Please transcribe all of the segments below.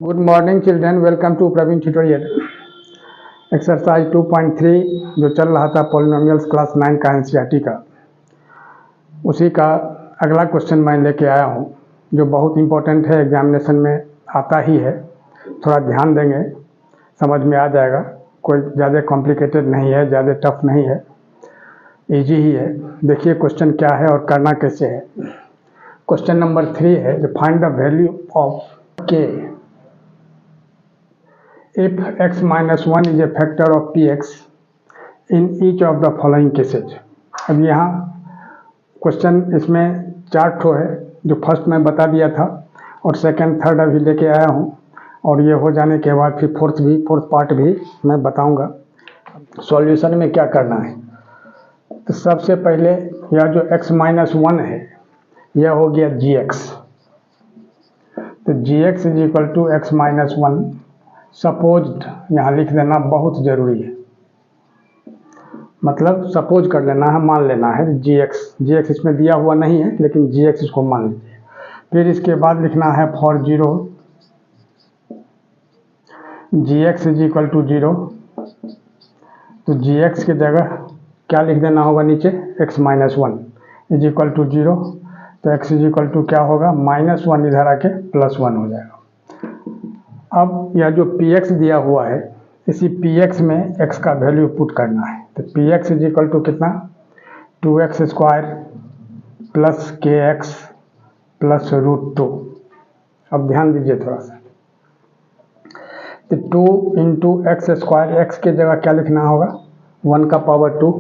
Good morning children, welcome to Praveen tutorial. Exercise 2.3 जो चल रहा था पॉलिनोमियल्स क्लास 9 का एनसीईआरटी का, उसी का अगला क्वेश्चन मैं लेके आया हूँ जो बहुत इंपॉर्टेंट है, एग्जामिनेशन में आता ही है। थोड़ा ध्यान देंगे समझ में आ जाएगा। कोई ज़्यादा कॉम्प्लिकेटेड नहीं है, ज़्यादा टफ नहीं है, इजी ही है। देखिए क्वेश्चन क्या है और करना कैसे है। क्वेश्चन नंबर 3 है, जो फाइंड द वैल्यू ऑफ के if x minus 1 is a factor of px in each of the following cases। अब यहाँ क्वेश्चन इसमें 4 ठो है, जो फर्स्ट मैं बता दिया था और सेकंड थर्ड अभी लेके आया हूँ, और ये हो जाने के बाद फिर फोर्थ पार्ट भी मैं बताऊँगा। सॉल्यूशन में क्या करना है, तो सबसे पहले यह जो x माइनस 1 है यह हो गया gx, तो gx is equal to x minus 1। Supposed यहाँ लिख देना बहुत ज़रूरी है, मतलब सपोज कर लेना है, मान लेना है gx इसमें दिया हुआ नहीं है लेकिन gx इसको मान लीजिए। फिर इसके बाद लिखना है for 0 gx is equal to 0, तो gx की जगह क्या लिख देना होगा नीचे, x minus 1 is equal to 0, तो x इज इक्वल टू क्या होगा, माइनस 1 इधर आके प्लस 1 हो जाएगा। अब यह जो px दिया हुआ है, इसी px में x का वैल्यू पुट करना है, तो px इज इक्वल टू कितना, 2x square plus kx plus √2। अब ध्यान दीजिए थोड़ा सा, तो 2 इंटू एक्स स्क्वायर, एक्स की जगह क्या लिखना होगा, 1 का पावर 2,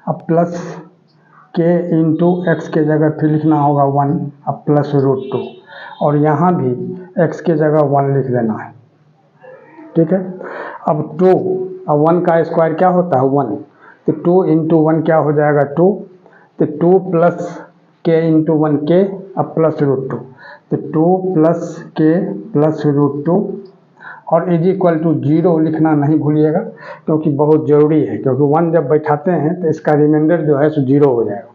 अब प्लस k इंटू एक्स की जगह फिर लिखना होगा 1, अब प्लस √2, और यहाँ भी x की जगह 1 लिख देना है, ठीक है। अब 2, अब 1 का स्क्वायर क्या होता है 1, तो 2 इंटू 1 क्या हो जाएगा 2, तो 2 प्लस k इंटू 1 k, अब प्लस √2, तो 2 प्लस k प्लस √2, और इज इक्वल टू 0 लिखना नहीं भूलिएगा क्योंकि बहुत ज़रूरी है, क्योंकि 1 जब बैठाते हैं तो इसका रिमाइंडर जो है सो 0 हो जाएगा,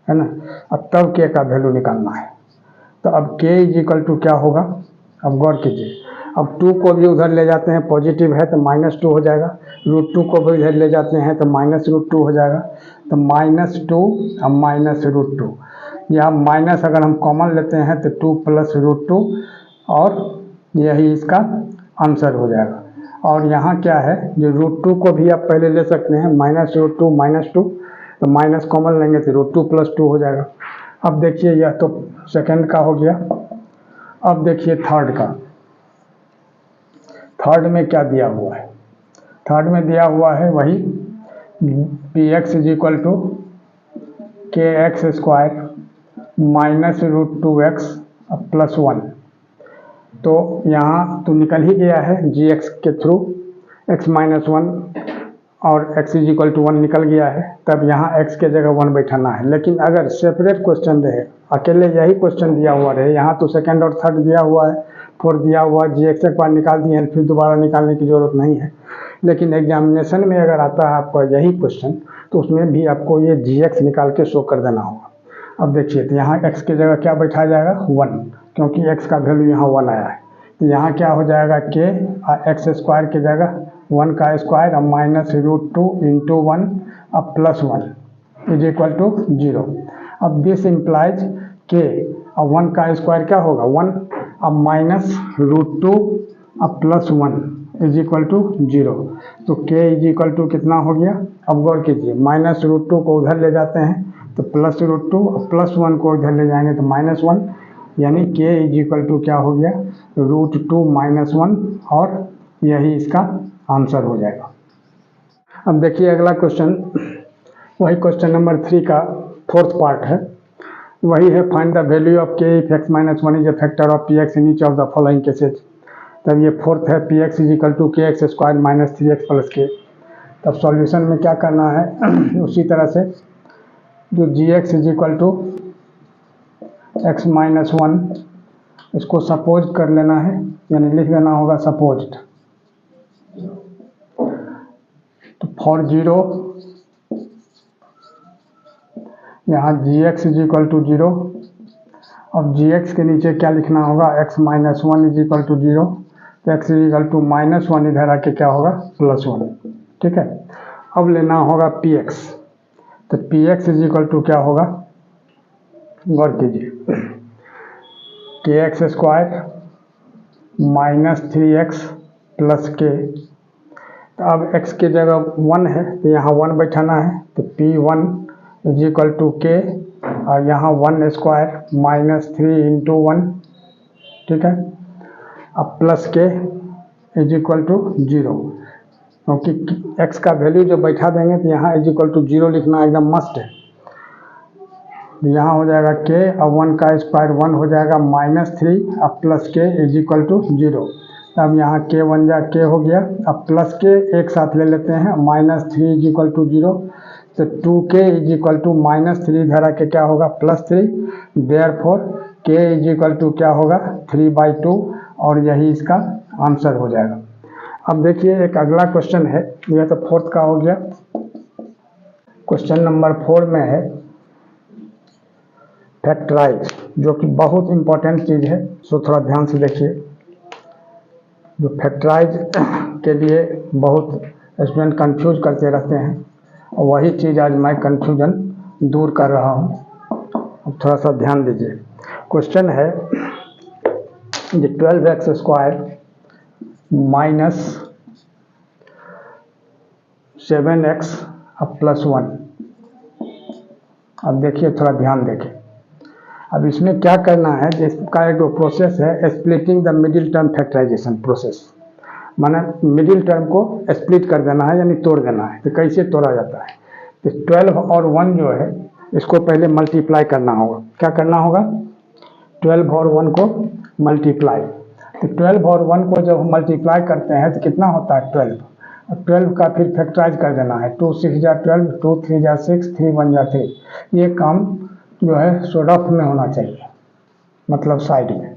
है ना। अब तब k का वैल्यू निकालना है, तो अब k इज इक्वल टू क्या होगा, अब गौर कीजिए, अब 2 को भी उधर ले जाते हैं, पॉजिटिव है तो -2 हो जाएगा, √2 को भी उधर ले जाते हैं तो -√2 हो जाएगा, तो -2 अब -√2, या माइनस अगर हम कॉमन लेते हैं तो 2 प्लस √2, और यही इसका आंसर हो जाएगा। और यहाँ क्या है, जो √2 को भी आप पहले ले सकते हैं, -√2 तो माइनस कॉमन लेंगे तो √2 + 2 हो जाएगा। अब देखिए यह तो सेकंड का हो गया। अब देखिए थर्ड का, थर्ड में क्या दिया हुआ है, थर्ड में दिया हुआ है वही px is equal to kx square minus √2x plus 1, तो यहाँ तो निकल ही गया है gx के थ्रू, x माइनस 1 और x इज इक्वल टू 1 निकल गया है, तब यहाँ x के जगह 1 बैठाना है। लेकिन अगर सेपरेट क्वेश्चन रहे, अकेले यही क्वेश्चन दिया हुआ रहे, यहाँ तो सेकंड और थर्ड दिया हुआ है, फोर्थ दिया हुआ है, gx एक बार निकाल दिए हैं, फिर दोबारा निकालने की ज़रूरत नहीं है। लेकिन एग्जामिनेशन में अगर आता है आपका यही क्वेश्चन, तो उसमें भी आपको ये gx निकाल के शो कर देना होगा। अब देखिए, तो यहाँ x की जगह क्या बैठाया जाएगा 1, क्योंकि x का वैल्यू यहाँ 1 आया है, तो यहाँ क्या हो जाएगा k, x स्क्वायर की जगह 1 का स्क्वायर, अब -√2 इंटू 1 अब प्लस 1 इज इक्वल टू 0। अब दिस इम्प्लाइज k, अब 1 का स्क्वायर क्या होगा 1, अब -√2 अब प्लस 1 इज इक्वल टू 0, तो k इज इक्वल टू कितना हो गया। अब गौर कीजिए, -√2 को उधर ले जाते हैं तो +√2, प्लस 1 को इधर ले जाएंगे तो -1, यानी k इज इक्वल टू क्या हो गया, √2 - 1, और यही इसका आंसर हो जाएगा। अब देखिए अगला क्वेश्चन, वही क्वेश्चन नंबर 3 का फोर्थ पार्ट है, वही है find the value of k if x minus 1 is a factor of px in each of the following cases. तब ये फोर्थ है, px is equal to kx square minus 3x plus k। तब solution में क्या करना है, उसी तरह से जो gx is equal to x minus 1, इसको सपोज कर लेना है, यानी लिख देना होगा सपोज्ड, तो फॉर 0 यहाँ gx इज इक्वल टू 0, अब gx के नीचे क्या लिखना होगा, x minus 1 is equal to 0, तो x इजिकल टू -1 इधर आके क्या होगा +1। ठीक है, अब लेना होगा px, तो px इजिकल टू क्या होगा, गौर कीजिए, kx square -3x plus k, तो अब x की जगह 1 है तो यहाँ 1 बैठाना है, तो p1 इजिकल टू k और यहाँ 1 स्क्वायर -3 इंटू 1। ठीक है, अब प्लस k इजिकल टू 0, क्योंकि x का वैल्यू जब बैठा देंगे तो यहाँ इजिकल टू 0 लिखना एकदम मस्ट है। तो यहाँ हो जाएगा k और 1 का स्क्वायर 1 हो जाएगा -3 अब प्लस k इजिकल टू 0। अब यहाँ k 1 जा k हो गया, अब प्लस k एक साथ ले लेते हैं, -3 इजिकल टू 0, तो 2k इजिकल टू -3 इधर आके क्या होगा +3, देयरफॉर k इजिकल टू क्या होगा 3/2 और यही इसका आंसर हो जाएगा। अब देखिए एक अगला क्वेश्चन है, यह तो 4th का हो गया। क्वेश्चन नंबर 4 में है फैक्टराइज, जो कि बहुत इंपॉर्टेंट चीज़ है, सो थोड़ा ध्यान से देखिए। जो फैक्टराइज के लिए बहुत स्टूडेंट कंफ्यूज करते रहते हैं, और वही चीज़ आज मैं कंफ्यूजन दूर कर रहा हूँ। अब थोड़ा सा ध्यान दीजिए। क्वेश्चन है जो 12x स्क्वायर -7x अब +1। अब देखिए थोड़ा ध्यान देखें। अब इसमें क्या करना है, जिसका एक प्रोसेस है splitting the middle term factorization process, माने मिडिल टर्म को स्प्लिट कर देना है यानी तोड़ देना है। तो कैसे तोड़ा जाता है, तो 12 और 1 जो है इसको पहले मल्टीप्लाई करना होगा। क्या करना होगा, 12 और 1 को मल्टीप्लाई। तो 12 और 1 को जब हम मल्टीप्लाई करते हैं तो कितना होता है 12, और 12 का फिर फैक्टराइज कर देना है। 2 6 जा 12, 2 3 जा 6, 3 1 जा 3। ये काम जो है सो रफ में होना चाहिए, मतलब साइड में।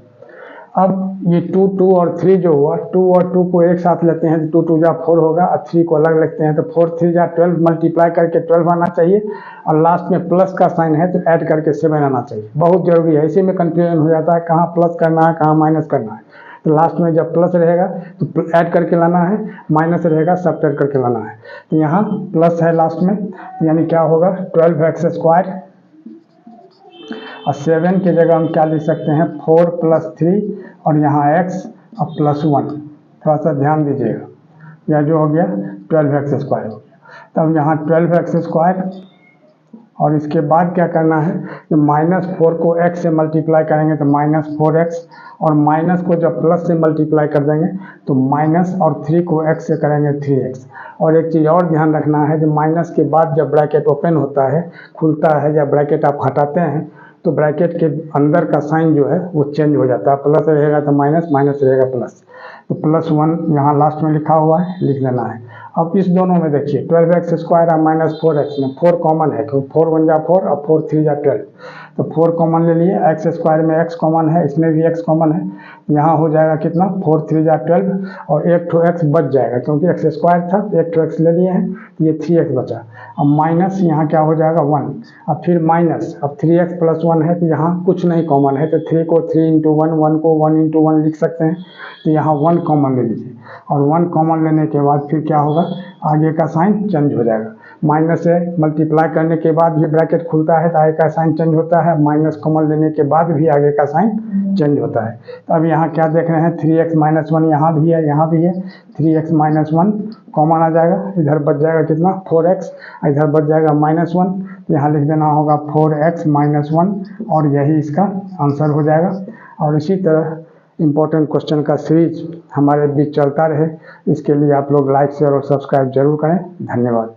अब ये 2 2 और 3 जो हुआ, 2 और 2 को एक साथ लेते हैं तो 2 2 जा 4 होगा, और 3 को अलग लेते हैं तो 4 3 जा 12, मल्टीप्लाई करके 12 आना चाहिए, और लास्ट में प्लस का साइन है तो ऐड करके 7 आना चाहिए। बहुत जरूरी है, इसी में कंफ्यूजन हो जाता है कहाँ प्लस करना है कहाँ माइनस करना है। तो लास्ट में जब प्लस रहेगा तो ऐड करके लाना है, माइनस रहेगा सब्ट्रैक्ट करके लाना है। तो यहाँ प्लस है लास्ट में, यानी क्या होगा 12x स्क्वायर, और 7 की जगह हम क्या लिख सकते हैं 4 + 3 और यहाँ x और +1। थोड़ा सा ध्यान दीजिएगा, यह जो हो गया 12x स्क्वायर हो गया। तब यहाँ 12x स्क्वायर, और इसके बाद क्या करना है कि -4 को x से मल्टीप्लाई करेंगे तो -4x, और माइनस को जब प्लस से मल्टीप्लाई कर देंगे तो माइनस, और 3 को x से करेंगे 3x। और एक चीज़ और ध्यान रखना है कि माइनस के बाद जब ब्रैकेट ओपन होता है, खुलता है, या ब्रैकेट आप हटाते हैं तो ब्रैकेट के अंदर का साइन जो है वो चेंज हो जाता है। प्लस रहेगा तो माइनस, माइनस रहेगा प्लस। तो +1 यहाँ लास्ट में लिखा हुआ है, लिख देना है। अब इस दोनों में देखिए 12x स्क्वायर और -4x में 4 कॉमन है, क्योंकि 4 1 जा 4 और 4 3 जा 12, तो 4 कॉमन ले लिए। x स्क्वायर में x कॉमन है, इसमें भी x कॉमन है, यहाँ हो जाएगा कितना 4 3 जा 12, और एक ठो x बच जाएगा क्योंकि x स्क्वायर था, एक ठो x ले लिए हैं, ये 3x बचा। अब माइनस यहाँ क्या हो जाएगा 1, अब फिर माइनस, अब 3x + 1 है तो यहाँ कुछ नहीं कॉमन है, तो 3 को 3 × 1, 1 को 1 × 1 लिख सकते हैं। तो यहाँ 1 कॉमन ले लीजिए, और 1 कॉमन लेने के बाद फिर क्या होगा, आगे का साइन चेंज हो जाएगा। माइनस से मल्टीप्लाई करने के बाद भी ब्रैकेट खुलता है तो आगे का साइन चेंज होता है, माइनस कॉमन लेने के बाद भी आगे का साइन चेंज होता है। तो अब यहाँ क्या देख रहे हैं 3x - 1 यहाँ भी है, यहाँ भी है, 3x - 1 कॉमन आ जाएगा, इधर बच जाएगा कितना 4x, इधर बच जाएगा -1, यहाँ लिख देना होगा 4x - 1, और यही इसका आंसर हो जाएगा। और इसी तरह इम्पोर्टेंट क्वेश्चन का सीरीज हमारे बीच चलता रहे, इसके लिए आप लोग लाइक शेयर और सब्सक्राइब जरूर करें। धन्यवाद।